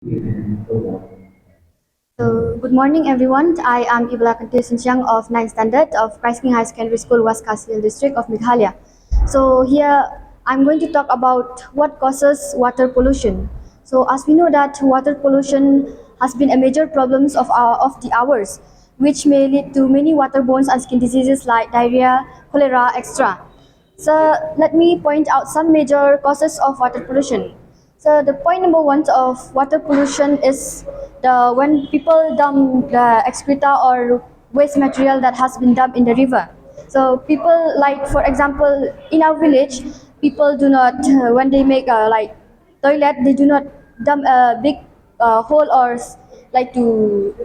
Good morning, everyone. I am Ibalakyntiew Synshiang of 9th Standard of King HSS Secondary School, West Khasi Hills District of Meghalaya. So here I'm going to talk about what causes water pollution. So as we know that water pollution has been a major problem of the hours, which may lead to many waterborne and skin diseases like diarrhea, cholera, etc. So let me point out some major causes of water pollution. So the point number one of water pollution is the when people dump the excreta or waste material that has been dumped in the river. So people like, for example, in our village, people do not when they make like toilet, they do not dump a big hole or like to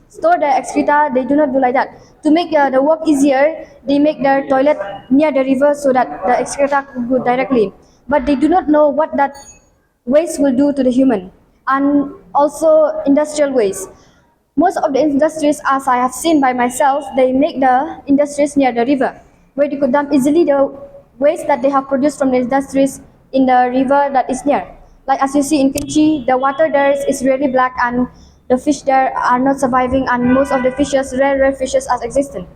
store the excreta. They do not do like that. To make the work easier, they make their toilet near the river so that the excreta could go directly. But they do not know what that waste will do to the human. And also industrial waste. Most of the industries, as I have seen by myself, they make the industries near the river, where they could dump easily the waste that they have produced from the industries in the river that is near. Like as you see in Kimchi, the water there is really black and the fish there are not surviving, and most of the fishes, rare fishes, are existent.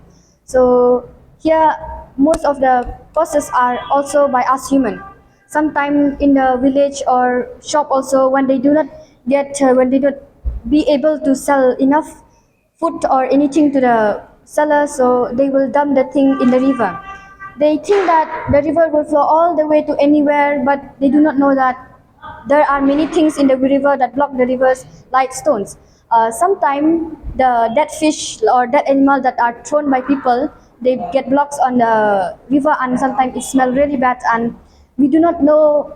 So here, most of the causes are also by us human. Sometimes in the village or shop also, when they do not when they don't be able to sell enough food or anything to the seller, so they will dump the thing in the river. They think that the river will flow all the way to anywhere, but they do not know that there are many things in the river that block the rivers, like stones. Sometimes the dead fish or dead animal that are thrown by people, they get blocks on the river, and sometimes it smells really bad, and we do not know.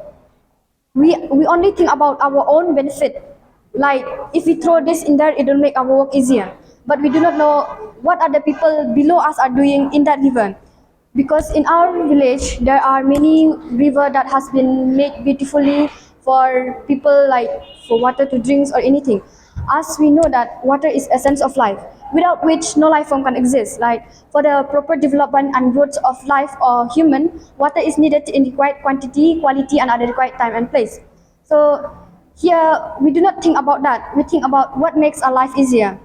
We only think about our own benefit. Like if we throw this in there, it will make our work easier. But we do not know what other people below us are doing in that river. Because in our village, there are many river that has been made beautifully for people, like for water to drink or anything. As we know that water is essence of life, without which no life form can exist. Like for the proper development and growth of life or human, water is needed in required quantity, quality, and at the required time and place. So here we do not think about that. We think about what makes our life easier,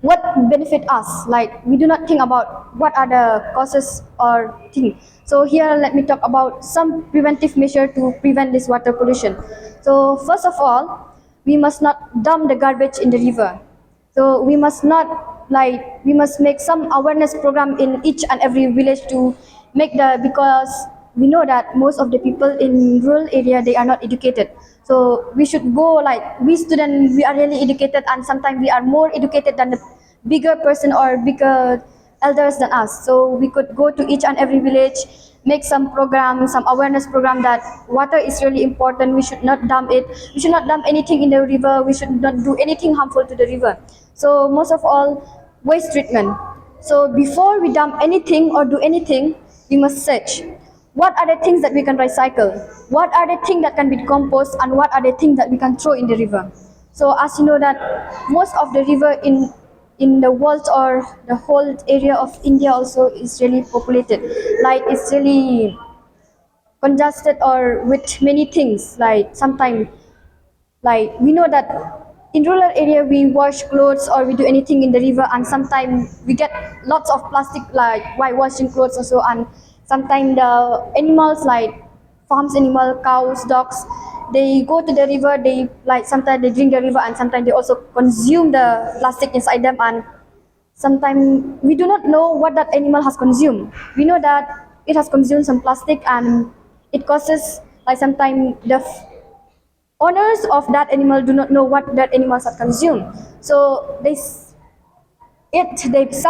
what benefit us. Like we do not think about what are the causes or thing. So here let me talk about some preventive measure to prevent this water pollution. So first of all, we must not dump the garbage in the river. So we must not, like we must make some awareness program in each and every village to make the, because we know that most of the people in rural area, they are not educated. So we should go, like we students, we are really educated, and sometimes we are more educated than the bigger person or bigger elders than us. So we could go to each and every village, make some program, some awareness program that water is really important. We should not dump it. We should not dump anything in the river. We should not do anything harmful to the river. So most of all, waste treatment. So before we dump anything or do anything, we must search. What are the things that we can recycle? What are the things that can be decomposed, and what are the things that we can throw in the river? So as you know that most of the river in the world or the whole area of India also is really populated. Like it's really congested or with many things. Like sometimes, like we know that in rural area we wash clothes or we do anything in the river, and sometimes we get lots of plastic like while washing clothes also. And sometimes the animals, like farms animal, cows, dogs, they go to the river, they like sometimes they drink the river, and sometimes they also consume the plastic inside them. And sometimes we do not know what that animal has consumed. We know that it has consumed some plastic, and it causes, like sometimes the owners of that animal do not know what that animal has consumed. So they sell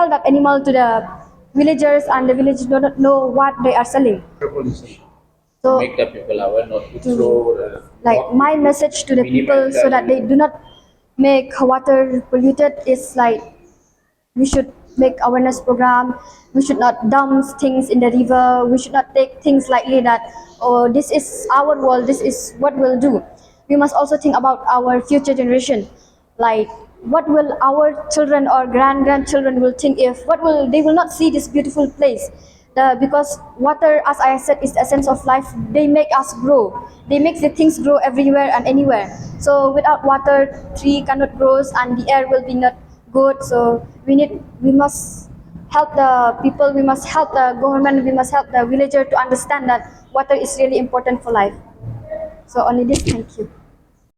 that animal to the villagers, and the villagers do not know what they are selling. So Make the people aware not to to throw like my message to the people so that they do not make water polluted is like we should make awareness program. We should not dump things in the river. We should not take things lightly that, oh, this is our world, this is what we'll do. We must also think about our future generation. Like what will our children or grandchildren will think, if what will they will not see this beautiful place. because water, as I said, is the essence of life. They make us grow. They make the things grow everywhere and anywhere. So without water, tree cannot grow and the air will be not good. So we must help the people. We must help the government. We must help the villager to understand that water is really important for life. So only this. Thank you.